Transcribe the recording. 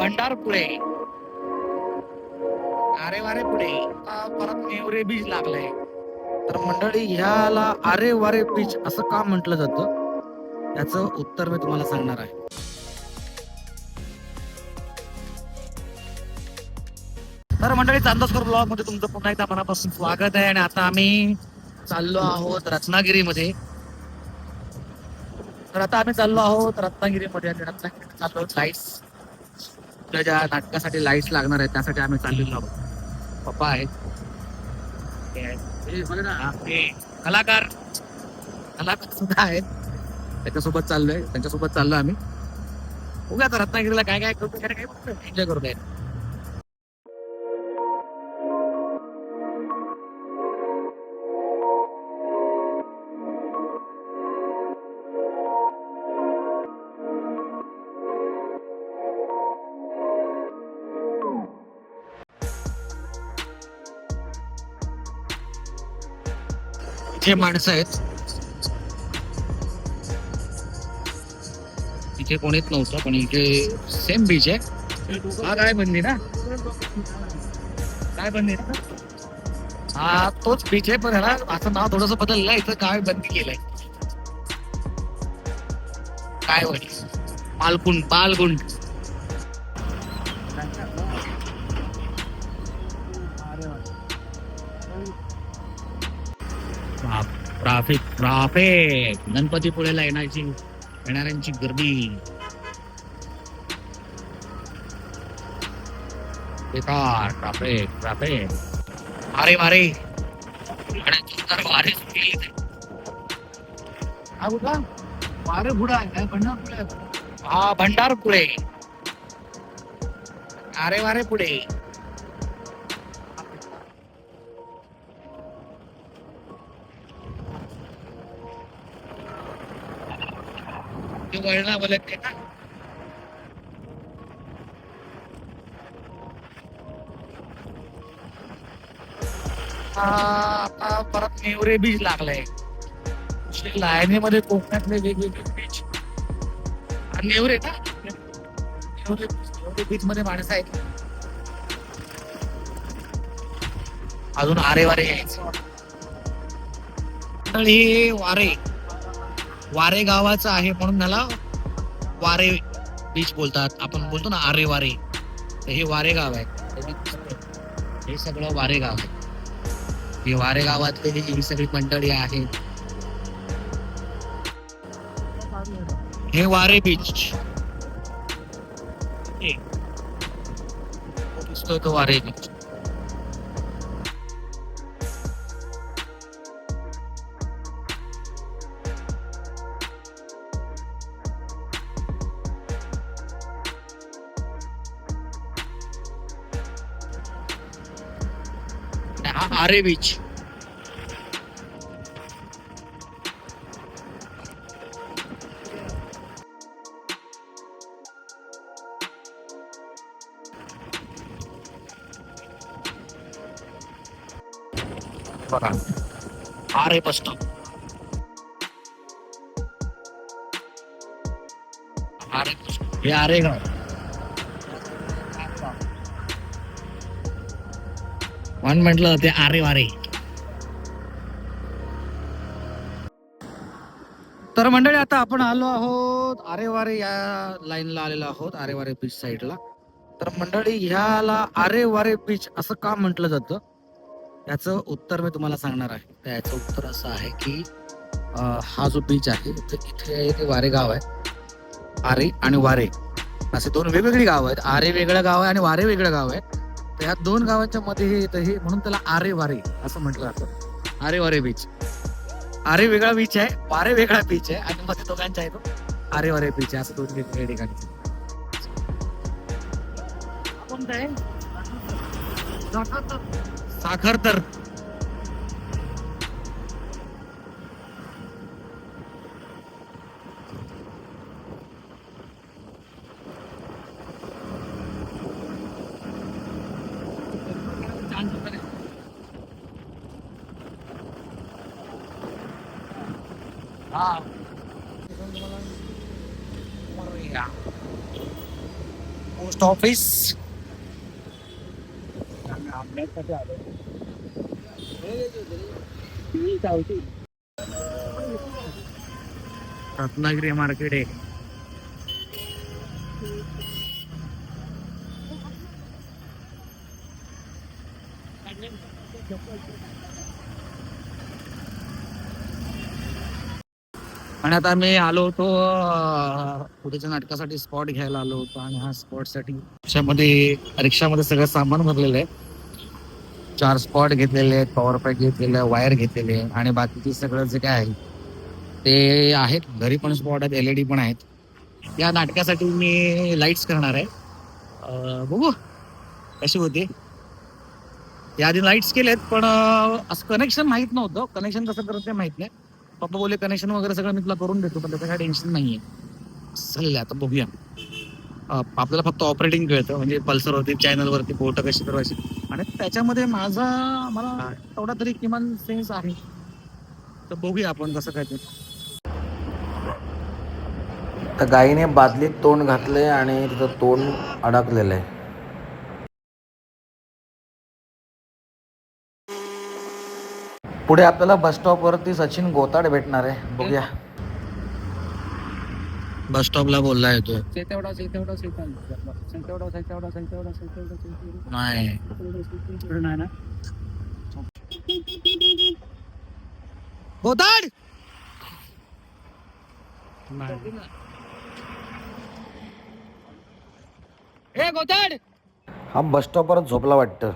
भंडार पुढे आरे वारे पुढे परत नेवरे बीच लागलंय. तर मंडळी ह्याला आरे वारे बीच असं का म्हटलं जातं याचं उत्तर मी तुम्हाला सांगणार आहे. तर मंडळी चांदोसकर ब्लॉग मध्ये तुमचं पुन्हा एकदा मनापासून स्वागत आहे. आणि आता आम्ही चाललो आहोत रत्नागिरीमध्ये. तर आता आम्ही चाललो आहोत रत्नागिरीमध्ये आणि रत्नागिरीमध्ये चाललो लाईट्स ज्या नाटकासाठी लाईट्स लागणार आहेत त्यासाठी आम्ही चाललेलो आहोत. पप्पा आहेत ते कलाकार सुद्धा आहेत, त्याच्यासोबत चाललोय, त्यांच्यासोबत चाललो आम्ही. बघूया आता रत्नागिरीला काय काय करतो, काय काय एन्जॉय करतोय. इथे माणसं आहेत, इथे कोणीच नव्हतं पण इथे सेम बीच आहे. हा काय बंदी ना, काय बंदी ना, हा तोच बीच आहे पण ह्याला असं नाव थोडस बदललंय. इथं काय बंदी केलंय काय होईल मालकुंड बालगुंड. ट्राफिक ट्राफिक गणपतीपुळेला येणाऱ्यांची गर्दी बेकार. ट्राफिक ट्राफिक अरे वारे वारे सुटले. हा कुठला वारे पुढा आहे भंडारपुळे. हा भंडारपुळे अरे वारे पुढे वळणा बोलत ना. आता परत नेवरे बीच लागलंय. लायनीमध्ये कोकणातले वेगवेगळे बीच. नेवरे ना, नेवरे बीच मध्ये माणसं आहेत. अजून आरे वारे यायचं. हे वारे वारे गावाचं आहे म्हणून त्याला वारे बीच बोलतात. आपण बोलतो ना आरे वारे, तर हे वारे गाव आहे. हे सगळं वारे गाव आहे. हे वारे गावातले ही सगळी मंडळी आहे. हे वारे बीच दिसतोय तो वारे बीच. हा आरे बीच. बघा आरे बस स्टॉप. हे आरे गाव म्हणून म्हटलं ते आरे वारे. तर मंडळी आता आपण आलो आहोत आरे वारे या लाईनला आलेलो आहोत, आरे वारे बीच साईडला. तर मंडळी ह्याला आरे वारे बीच असं का म्हटलं जातं याचं उत्तर मी तुम्हाला सांगणार आहे. तर याचं उत्तर असं आहे की हा जो बीच आहे इथे ते वारे गाव आहे. आरे आणि वारे असे दोन वेगवेगळी गाव आहेत. आरे वेगळं गाव आहे आणि वारे वेगळं गाव आहे. तर ह्या दोन गावांच्या मध्ये हे येतं, हे म्हणून त्याला आरे वारे असं म्हटलं जातं. आरे वारे बीच. आरे वेगळा बीच आहे, वारे वेगळा बीच आहे आणि मध्ये दोघांच्या आहे तो आरे वारे बीच आहे. असं दोन वेगवेगळ्या ठिकाणी. कोणतं आहे साखर तर हा पोस्ट ऑफिस. रत्नागिरी मार्केट आहे. आणि आता मी आलो होतो पुढच्या नाटकासाठी स्पॉट घ्यायला आलो होतो आणि ह्या स्पॉटसाठी रिक्षामध्ये सगळं सामान भरलेलं आहे. 4 स्पॉट घेतलेले आहेत, पॉवर पॅक घेतलेले आहे, वायर घेतलेले आहे आणि बाकीचे सगळं जे काय आहे ते आहेत. घरी पण स्पॉट आहेत, LED पण आहेत. या नाटकासाठी मी लाईट्स करणार आहे. बघू कशी होती. याआधी लाईट्स केलेत पण असं कनेक्शन माहित नव्हतं. कनेक्शन कसं करत ते माहित नाही. पप्पा बोलले कनेक्शन वगैरे सगळं मी तुला करून देतो, पण त्याचं काही टेन्शन नाहीये. चालेल आता बघूया. आपल्याला फक्त ऑपरेटिंग कळतं, म्हणजे पल्सरवरती चॅनलवरती बोटं कशी फिरवायची आणि त्याच्यामध्ये मला तेवढा तरी किमान सेन्स आहे. तर बघूया आपण कसं काय ते. तर गाईने बादलीत तोंड घातलंय आणि तिथं तोंड अडकलेलं आहे. पुढे आपल्याला बस स्टॉपवरती सचिन गोताड भेटणार आहे. बघूया. बस स्टॉपला बोलला येतो. नाही गोताड. ए गोताड. हा बस स्टॉपवर झोपला वाटतं.